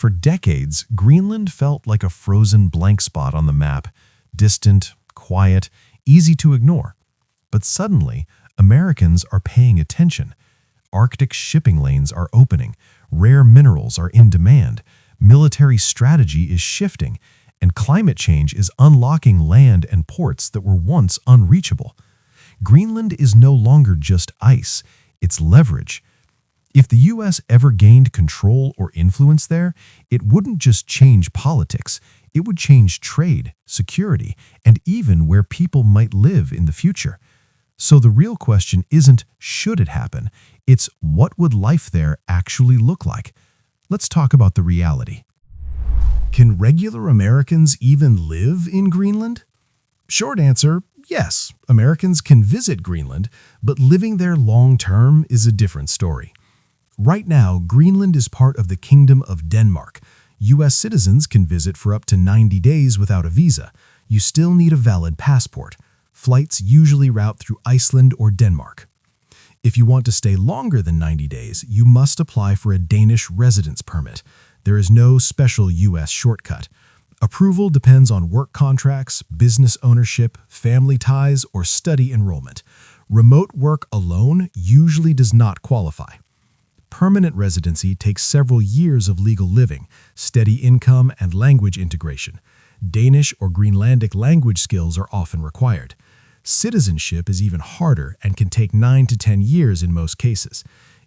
For decades, Greenland felt like a frozen blank spot on the map, distant, quiet, easy to ignore. But suddenly, Americans are paying attention. Arctic shipping lanes are opening, rare minerals are in demand, military strategy is shifting, and climate change is unlocking land and ports that were once unreachable. Greenland is no longer just ice, it's leverage. If the US ever gained control or influence there, it wouldn't just change politics, it would change trade, security, and even where people might live in the future. So the real question isn't should it happen, it's what would life there actually look like? Let's talk about the reality. Can regular Americans even live in Greenland? Short answer, yes, Americans can visit Greenland, but living there long-term is a different story. Right now, Greenland is part of the Kingdom of Denmark. U.S. citizens can visit for up to 90 days without a visa. You still need a valid passport. Flights usually route through Iceland or Denmark. If you want to stay longer than 90 days, you must apply for a Danish residence permit. There is no special U.S. shortcut. Approval depends on work contracts, business ownership, family ties, or study enrollment. Remote work alone usually does not qualify. Permanent residency takes several years of legal living, steady income, and language integration. Danish or Greenlandic language skills are often required. Citizenship is even harder and can take 9 to 10 years in most cases.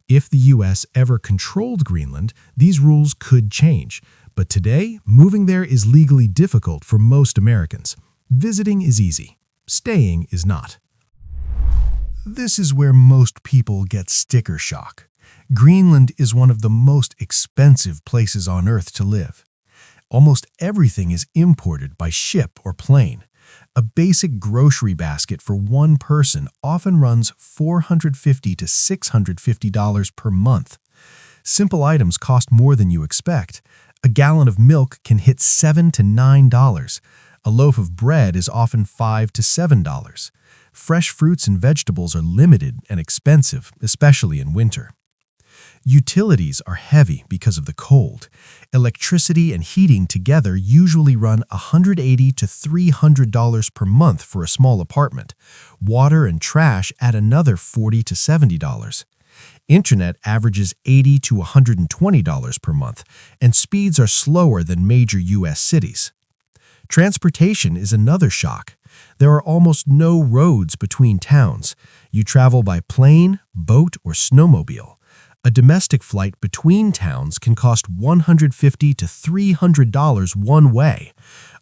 If the U.S. ever controlled Greenland, these rules could change. But today, moving there is legally difficult for most Americans. Visiting is easy. Staying is not. This is where most people get sticker shock. Greenland is one of the most expensive places on Earth to live. Almost everything is imported by ship or plane. A basic grocery basket for one person often runs $450 to $650 per month. Simple items cost more than you expect. A gallon of milk can hit $7 to $9. A loaf of bread is often $5 to $7. Fresh fruits and vegetables are limited and expensive, especially in winter. Utilities are heavy because of the cold. Electricity and heating together usually run $180 to $300 per month for a small apartment. Water and trash add another $40 to $70. Internet averages $80 to $120 per month, and speeds are slower than major U.S. cities. Transportation is another shock. There are almost no roads between towns. You travel by plane, boat, or snowmobile. A domestic flight between towns can cost $150 to $300 one way.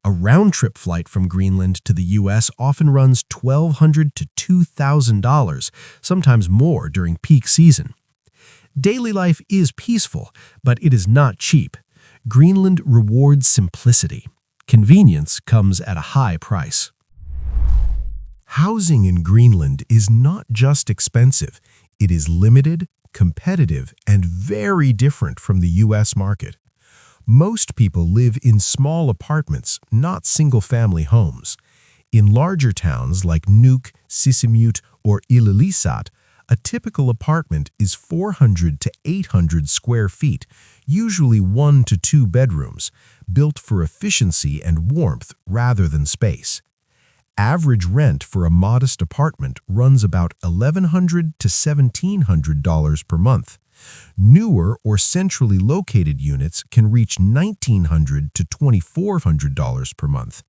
A round-trip flight from Greenland to the U.S. often runs $1,200 to $2,000, sometimes more during peak season. Daily life is peaceful, but it is not cheap. Greenland rewards simplicity. Convenience comes at a high price. Housing in Greenland is not just expensive, it is limited, competitive, and very different from the U.S. market. Most people live in small apartments, not single-family homes. In larger towns like Nuuk, Sisimiut, or Ilulissat, a typical apartment is 400 to 800 square feet, usually 1 to 2 bedrooms, built for efficiency and warmth rather than space. Average rent for a modest apartment runs about $1,100 to $1,700 per month. Newer or centrally located units can reach $1,900 to $2,400 per month.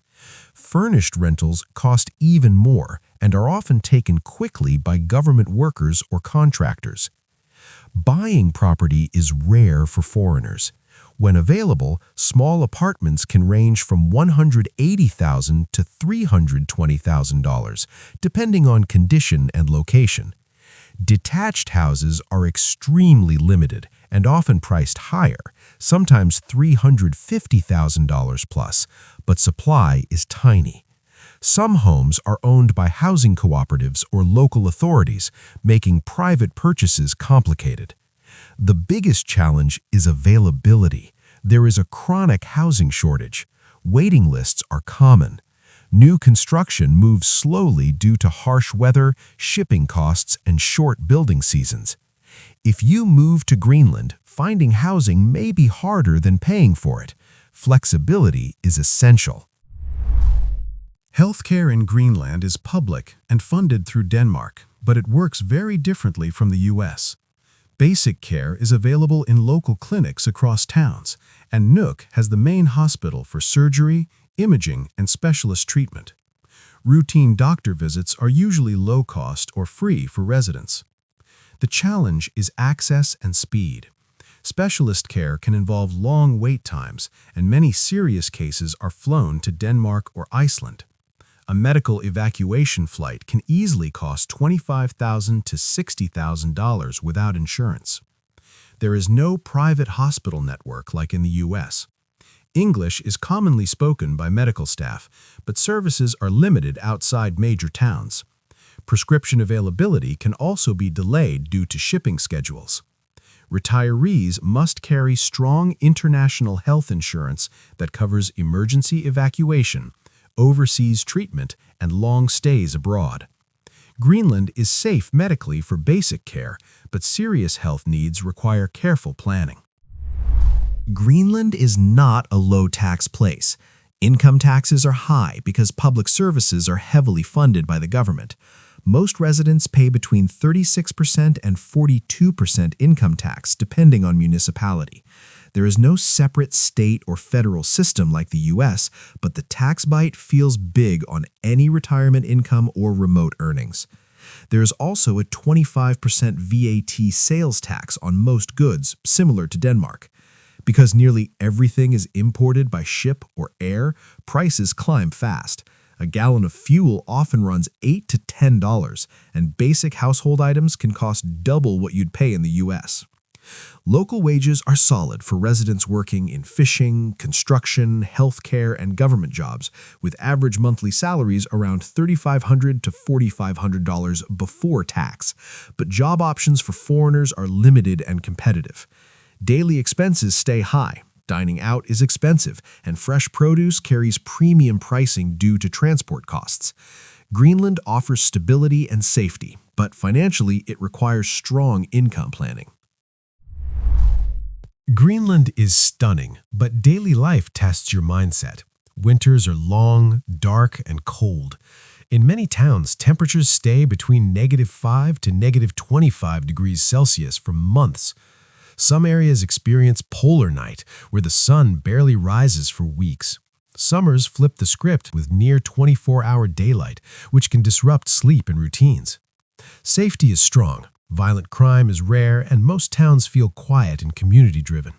Furnished rentals cost even more and are often taken quickly by government workers or contractors. Buying property is rare for foreigners. When available, small apartments can range from $180,000 to $320,000, depending on condition and location. Detached houses are extremely limited and often priced higher, sometimes $350,000 plus, but supply is tiny. Some homes are owned by housing cooperatives or local authorities, making private purchases complicated. The biggest challenge is availability. There is a chronic housing shortage. Waiting lists are common. New construction moves slowly due to harsh weather, shipping costs, and short building seasons. If you move to Greenland, finding housing may be harder than paying for it. Flexibility is essential. Healthcare in Greenland is public and funded through Denmark, but it works very differently from the US. Basic care is available in local clinics across towns, and Nuuk has the main hospital for surgery, imaging, and specialist treatment. Routine doctor visits are usually low cost or free for residents. The challenge is access and speed. Specialist care can involve long wait times, and many serious cases are flown to Denmark or Iceland. A medical evacuation flight can easily cost $25,000 to $60,000 without insurance. There is no private hospital network like in the US. English is commonly spoken by medical staff, but services are limited outside major towns. Prescription availability can also be delayed due to shipping schedules. Retirees must carry strong international health insurance that covers emergency evacuation, overseas treatment, and long stays abroad. Greenland is safe medically for basic care, but serious health needs require careful planning. Greenland is not a low-tax place. Income taxes are high because public services are heavily funded by the government. Most residents pay between 36% and 42% income tax, depending on municipality. There is no separate state or federal system like the US, but the tax bite feels big on any retirement income or remote earnings. There is also a 25% VAT sales tax on most goods, similar to Denmark. Because nearly everything is imported by ship or air, prices climb fast. A gallon of fuel often runs $8 to $10, and basic household items can cost double what you'd pay in the US. Local wages are solid for residents working in fishing, construction, healthcare, and government jobs, with average monthly salaries around $3,500 to $4,500 before tax. But job options for foreigners are limited and competitive. Daily expenses stay high. Dining out is expensive, and fresh produce carries premium pricing due to transport costs. Greenland offers stability and safety, but financially it requires strong income planning. Greenland is stunning, but daily life tests your mindset. Winters are long, dark, and cold. In many towns, temperatures stay between -5 to -25 degrees Celsius for months. Some areas experience polar night, where the sun barely rises for weeks. Summers flip the script with near 24-hour daylight, which can disrupt sleep and routines. Safety is strong. Violent crime is rare, and most towns feel quiet and community-driven.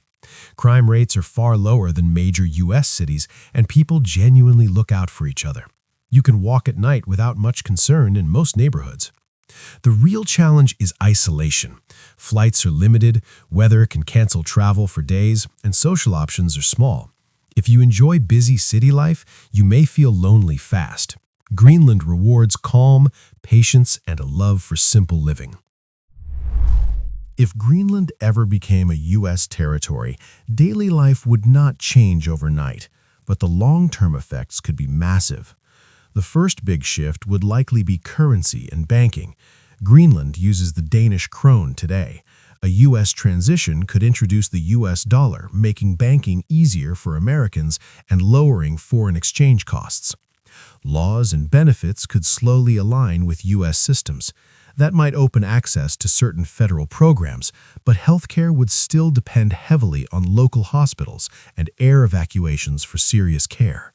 Crime rates are far lower than major U.S. cities, and people genuinely look out for each other. You can walk at night without much concern in most neighborhoods. The real challenge is isolation. Flights are limited, weather can cancel travel for days, and social options are small. If you enjoy busy city life, you may feel lonely fast. Greenland rewards calm, patience, and a love for simple living. If Greenland ever became a U.S. territory, daily life would not change overnight, but the long-term effects could be massive. The first big shift would likely be currency and banking. Greenland uses the Danish krone today. A U.S. transition could introduce the U.S. dollar, making banking easier for Americans and lowering foreign exchange costs. Laws and benefits could slowly align with U.S. systems. That might open access to certain federal programs, but healthcare would still depend heavily on local hospitals and air evacuations for serious care.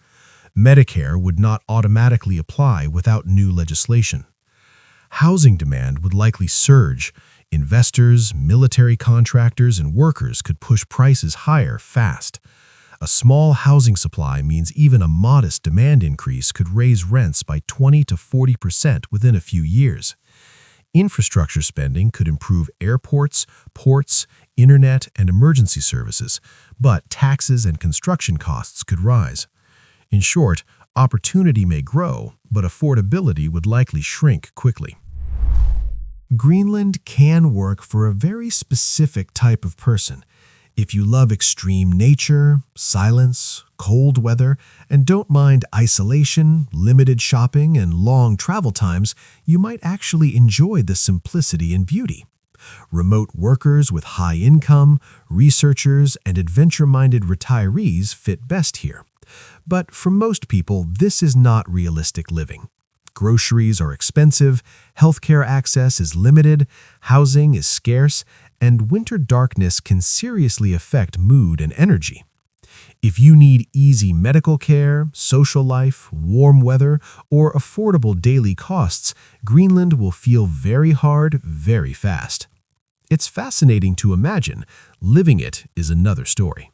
Medicare would not automatically apply without new legislation. Housing demand would likely surge. Investors, military contractors, and workers could push prices higher fast. A small housing supply means even a modest demand increase could raise rents by 20 to 40% within a few years. Infrastructure spending could improve airports, ports, internet, and emergency services, but taxes and construction costs could rise. In short, opportunity may grow, but affordability would likely shrink quickly. Greenland can work for a very specific type of person. If you love extreme nature, silence, cold weather, and don't mind isolation, limited shopping, and long travel times, you might actually enjoy the simplicity and beauty. Remote workers with high income, researchers, and adventure-minded retirees fit best here. But for most people, this is not realistic living. Groceries are expensive, healthcare access is limited, housing is scarce, and winter darkness can seriously affect mood and energy. If you need easy medical care, social life, warm weather, or affordable daily costs, Greenland will feel very hard very fast. It's fascinating to imagine. Living it is another story.